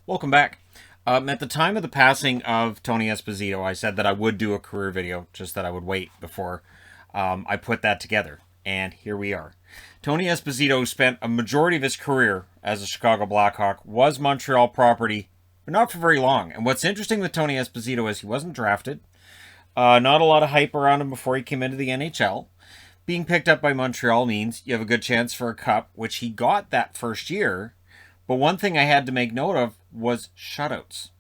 Welcome back. At the time of the passing of Tony Esposito, I said that I would do a career video, just that I would wait before I put that together. And here we are. Tony Esposito spent a majority of his career as a Chicago Blackhawk, was Montreal property, but not for very long. And what's interesting with Tony Esposito is he wasn't drafted. Not a lot of hype around him before he came into the NHL. Being picked up by Montreal means you have a good chance for a cup, which he got that first year. But one thing I had to make note of was shutouts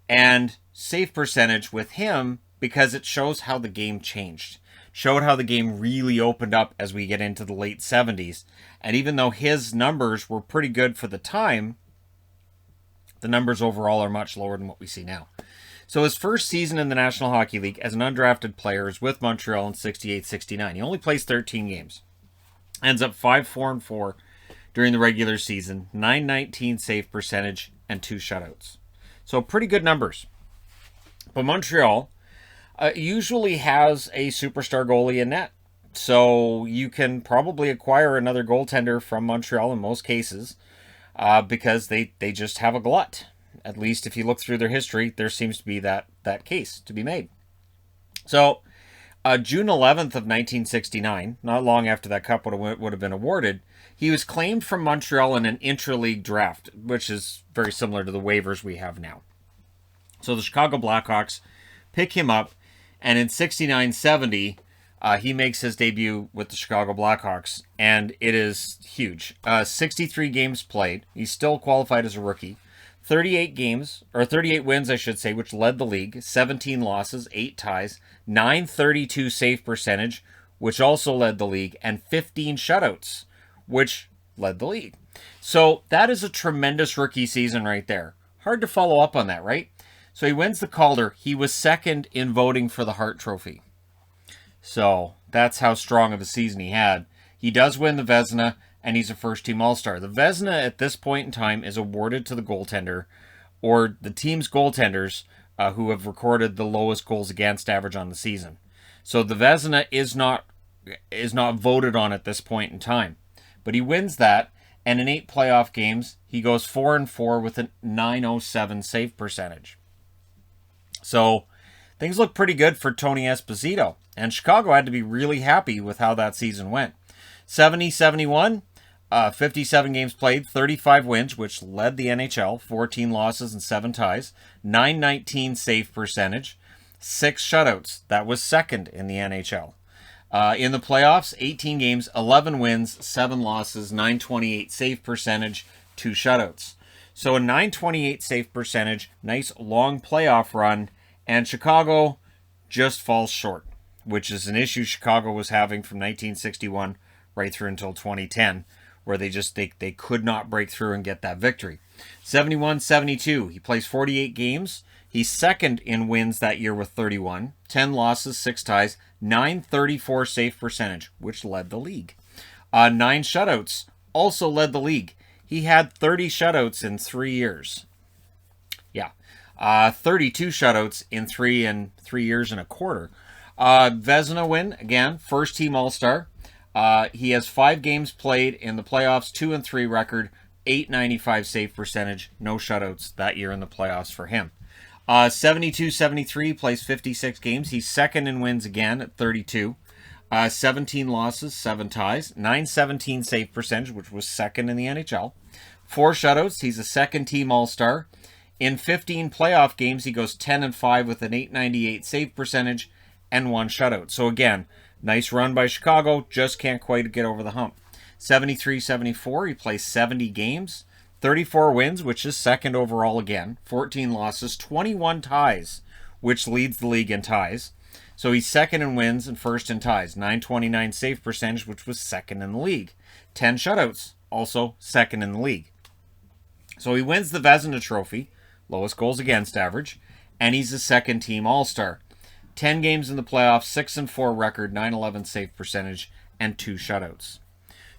and save percentage with him, because it shows how the game changed. Showed how the game really opened up as we get into the late 70s. And even though his numbers were pretty good for the time, the numbers overall are much lower than what we see now. So his first season in the National Hockey League as an undrafted player is with Montreal in 68-69. He only plays 13 games. Ends up 5-4-4 during the regular season, .919 save percentage, and 2 shutouts. So pretty good numbers. But Montreal usually has a superstar goalie in net. So you can probably acquire another goaltender from Montreal in most cases because they just have a glut. At least if you look through their history, there seems to be that case to be made. So June 11th of 1969, not long after that cup would have been awarded, he was claimed from Montreal in an intra-league draft, which is very similar to the waivers we have now. So the Chicago Blackhawks pick him up, and in 69-70, he makes his debut with the Chicago Blackhawks, and it is huge. 63 games played. He's still qualified as a rookie. 38 wins, I should say, which led the league. 17 losses, 8 ties, .932 save percentage, which also led the league, and 15 shutouts, which led the league. So that is a tremendous rookie season right there. Hard to follow up on that, right? So he wins the Calder. He was second in voting for the Hart Trophy. So that's how strong of a season he had. He does win the Vezina, and he's a first-team All-Star. The Vezina at this point in time is awarded to the goaltender, or the team's goaltenders who have recorded the lowest goals against average on the season. So the Vezina is not voted on at this point in time. But he wins that, and in 8 playoff games, he goes 4-4 with a .907 save percentage. So things look pretty good for Tony Esposito, and Chicago had to be really happy with how that season went. 70-71, 57 games played, 35 wins, which led the NHL, 14 losses and 7 ties, .919 save percentage, 6 shutouts. That was second in the NHL. In the playoffs, 18 games, 11 wins, 7 losses, .928 save percentage, 2 shutouts. So a .928 save percentage, nice long playoff run, and Chicago just falls short, which is an issue Chicago was having from 1961 right through until 2010, where they could not break through and get that victory. 71-72, he plays 48 games. He's second in wins that year with 31, 10 losses, 6 ties, .934 save percentage, which led the league. 9 shutouts, also led the league. He had 30 shutouts in 3 years. Yeah, 32 shutouts in 3 years and a quarter. Vezina win, again, first team All-Star. He has 5 games played in the playoffs, 2-3 record, .895 save percentage, no shutouts that year in the playoffs for him. 72-73, plays 56 games. He's second in wins again at 32. 17 losses, 7 ties, .917 save percentage, which was second in the NHL. 4 shutouts. He's a second team All-Star. In 15 playoff games, he goes 10-5 with an .898 save percentage and 1 shutout. So again, nice run by Chicago, just can't quite get over the hump. 73-74, he plays 70 games, 34 wins, which is second overall again, 14 losses, 21 ties, which leads the league in ties. So he's second in wins and first in ties, .929 save percentage, which was second in the league. 10 shutouts, also second in the league. So he wins the Vezina Trophy, lowest goals against average, and he's a second team All-Star. 10 games in the playoffs, 6-4 record, .911 save percentage, and 2 shutouts.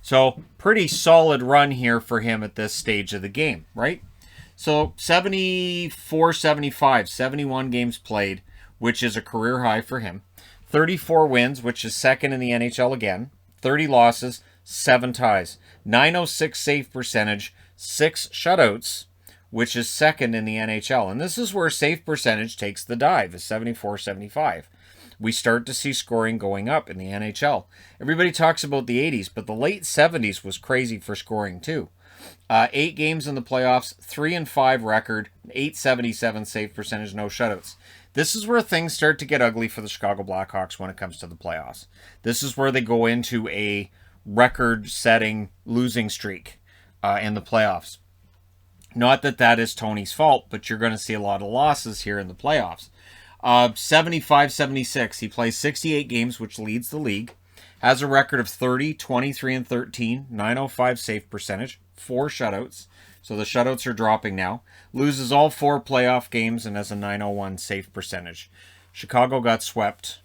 So pretty solid run here for him at this stage of the game, right? So 74-75, 71 games played, which is a career high for him. 34 wins, which is second in the NHL again. 30 losses, 7 ties. .906 save percentage, 6 shutouts, which is second in the NHL. And this is where save percentage takes the dive, is 74-75. We start to see scoring going up in the NHL. Everybody talks about the 80s, but the late 70s was crazy for scoring too. 8 games in the playoffs, 3-5 record, 877 save percentage, no shutouts. This is where things start to get ugly for the Chicago Blackhawks when it comes to the playoffs. This is where they go into a record-setting losing streak in the playoffs. Not that that is Tony's fault, but you're going to see a lot of losses here in the playoffs. 75-76. He plays 68 games, which leads the league. Has a record of 30, 23, and 13. 905 save percentage. 4 shutouts. So the shutouts are dropping now. Loses all 4 playoff games and has a 901 save percentage. Chicago got swept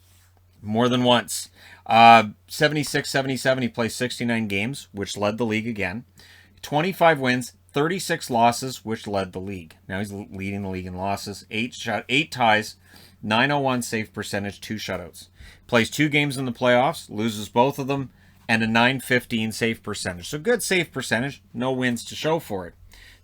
more than once. 76-77. He plays 69 games, which led the league again. 25 wins. 36 losses, which led the league. Now he's leading the league in losses. 8 ties, 901 save percentage, 2 shutouts. Plays 2 games in the playoffs, loses both of them, and a 915 save percentage. So good save percentage, no wins to show for it.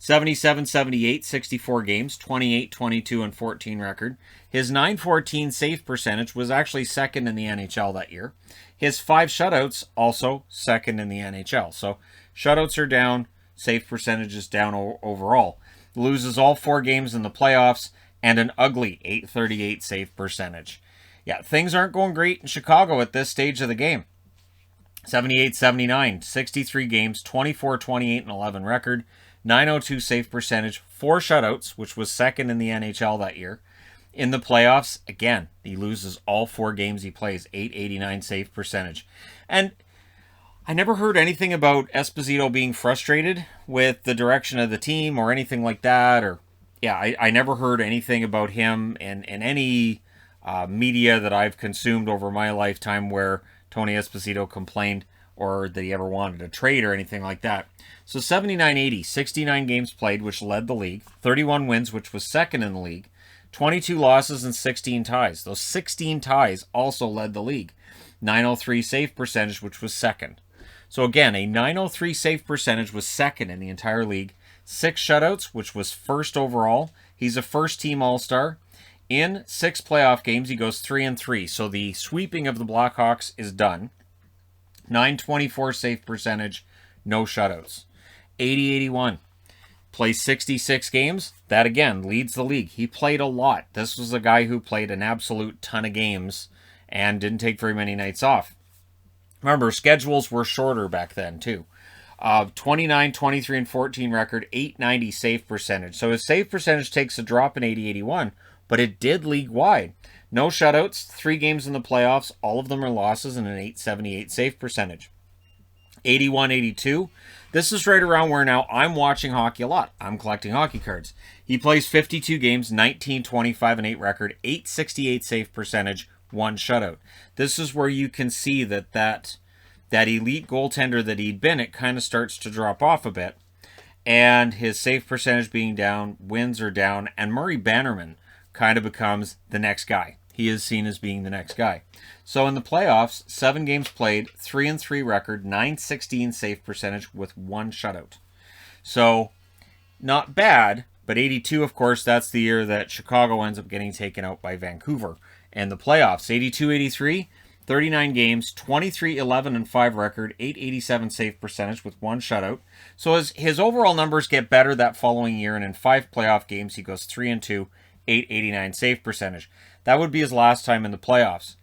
77-78, 64 games, 28, 22, and 14 record. His 914 save percentage was actually second in the NHL that year. His 5 shutouts, also second in the NHL. So shutouts are down. Save percentage is down overall. Loses all 4 games in the playoffs and an ugly 838 save percentage. Yeah, things aren't going great in Chicago at this stage of the game. 78-79, 63 games, 24, 28, and 11 record. 902 save percentage, 4 shutouts, which was second in the NHL that year. In the playoffs, again, he loses all 4 games he plays, 889 save percentage. And I never heard anything about Esposito being frustrated with the direction of the team or anything like that. Or, yeah, I never heard anything about him in any media that I've consumed over my lifetime where Tony Esposito complained or that he ever wanted a trade or anything like that. So 79-80, 69 games played, which led the league. 31 wins, which was second in the league. 22 losses and 16 ties. Those 16 ties also led the league. 903 save percentage, which was second. So again, a 903 save percentage was second in the entire league. 6 shutouts, which was first overall. He's a first-team All-Star. In 6 playoff games, he goes 3-3. So the sweeping of the Blackhawks is done. 924 save percentage, no shutouts. 80-81. Plays 66 games. That, again, leads the league. He played a lot. This was a guy who played an absolute ton of games and didn't take very many nights off. Remember, schedules were shorter back then, too. 29, 23, and 14 record, 890 save percentage. So his save percentage takes a drop in 80-81, but it did league-wide. No shutouts, 3 games in the playoffs. All of them are losses and an 878 save percentage. 81-82. This is right around where now I'm watching hockey a lot. I'm collecting hockey cards. He plays 52 games, 19, 25, and 8 record, 868 save percentage, 1 shutout. This is where you can see that elite goaltender that he'd been, it kind of starts to drop off a bit. And his save percentage being down, wins are down, and Murray Bannerman kind of becomes the next guy. He is seen as being the next guy. So in the playoffs, 7 games played, 3-3 record, 916 save percentage with 1 shutout. So not bad, but 82, of course, that's the year that Chicago ends up getting taken out by Vancouver. And the playoffs, 82-83, 39 games, 23-11-5 record, 887 save percentage with 1 shutout. So his overall numbers get better that following year, and in 5 playoff games, he goes 3-2, 889 save percentage. That would be his last time in the playoffs.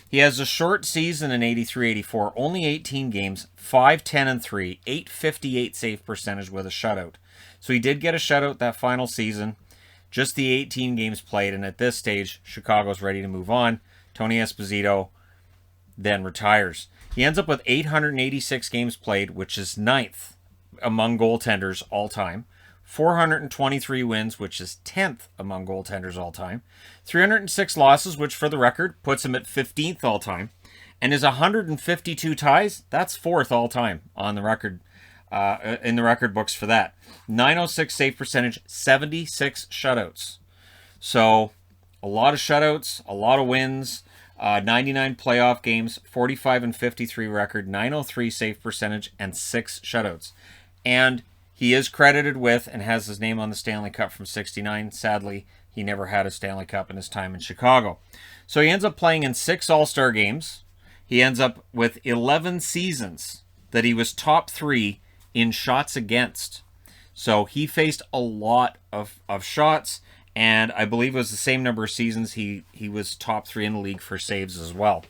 He has a short season in 83-84, only 18 games, 5-10-3, 858 save percentage with a shutout. So he did get a shutout that final season. Just the 18 games played, and at this stage, Chicago's ready to move on. Tony Esposito then retires. He ends up with 886 games played, which is 9th among goaltenders all time. 423 wins, which is 10th among goaltenders all time. 306 losses, which for the record puts him at 15th all time. And his 152 ties, that's 4th all time on the record, in the record books for that. 906 save percentage, 76 shutouts. So a lot of shutouts, a lot of wins. 99 playoff games, 45-53 record, 903 save percentage, and 6 shutouts. And He is credited with and has his name on the Stanley Cup from '69. Sadly, he never had a Stanley Cup in his time in Chicago. So he ends up playing in 6 All-Star games. He ends up with 11 seasons that he was top 3 in shots against. So he faced a lot of shots, and I believe it was the same number of seasons he was top 3 in the league for saves as well.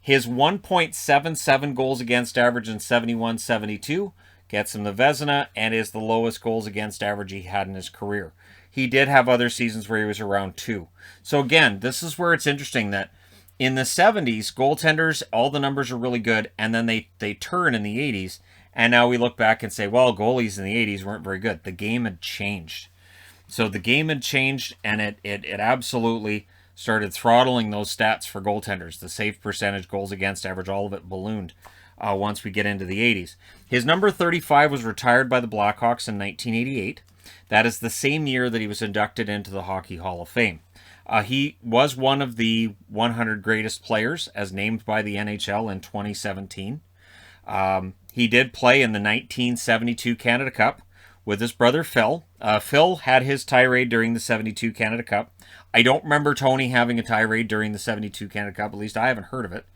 His 1.77 goals against average in 71-72 gets him the Vezina and is the lowest goals against average he had in his career. He did have other seasons where he was around 2. So again, this is where it's interesting that in the 70s, goaltenders, all the numbers are really good, and then they turn in the 80s, and now we look back and say, well, goalies in the 80s weren't very good. The game had changed. So the game had changed, and it absolutely started throttling those stats for goaltenders. The save percentage, goals against average, all of it ballooned once we get into the 80s. His number 35 was retired by the Blackhawks in 1988. That is the same year that he was inducted into the Hockey Hall of Fame. He was one of the 100 greatest players as named by the NHL in 2017. He did play in the 1972 Canada Cup with his brother Phil. Phil had his tirade during the 72 Canada Cup. I don't remember Tony having a tirade during the 72 Canada Cup. At least I haven't heard of it.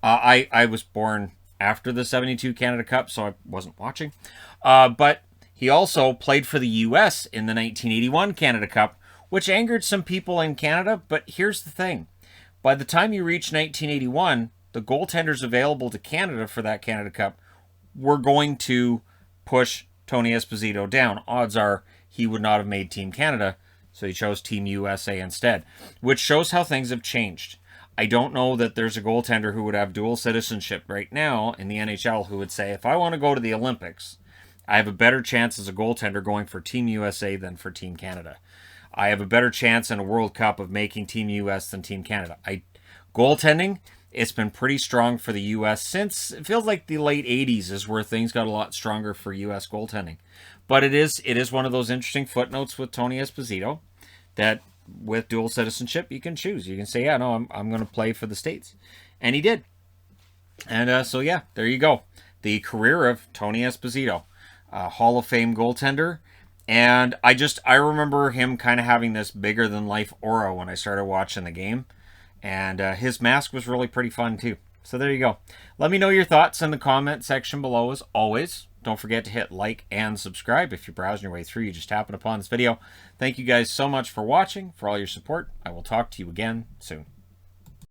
I was born after the 72 Canada Cup, so I wasn't watching. But he also played for the U.S. in the 1981 Canada Cup, which angered some people in Canada. But here's the thing. By the time you reach 1981, the goaltenders available to Canada for that Canada Cup were going to push Tony Esposito down. Odds are he would not have made Team Canada, so he chose Team USA instead, which shows how things have changed. I don't know that there's a goaltender who would have dual citizenship right now in the NHL who would say, if I want to go to the Olympics, I have a better chance as a goaltender going for Team USA than for Team Canada. I have a better chance in a World Cup of making Team US than Team Canada. Goaltending, it's been pretty strong for the U.S. since it feels like the late 80s is where things got a lot stronger for U.S. goaltending. But it is one of those interesting footnotes with Tony Esposito that with dual citizenship, you can choose. You can say, yeah, no, I'm going to play for the States. And he did. And so, yeah, there you go. The career of Tony Esposito, Hall of Fame goaltender. And I remember him kind of having this bigger-than-life aura when I started watching the game. And his mask was really pretty fun, too. So there you go. Let me know your thoughts in the comment section below, as always. Don't forget to hit like and subscribe if you're browsing your way through. You just happened upon this video. Thank you guys so much for watching, for all your support. I will talk to you again soon.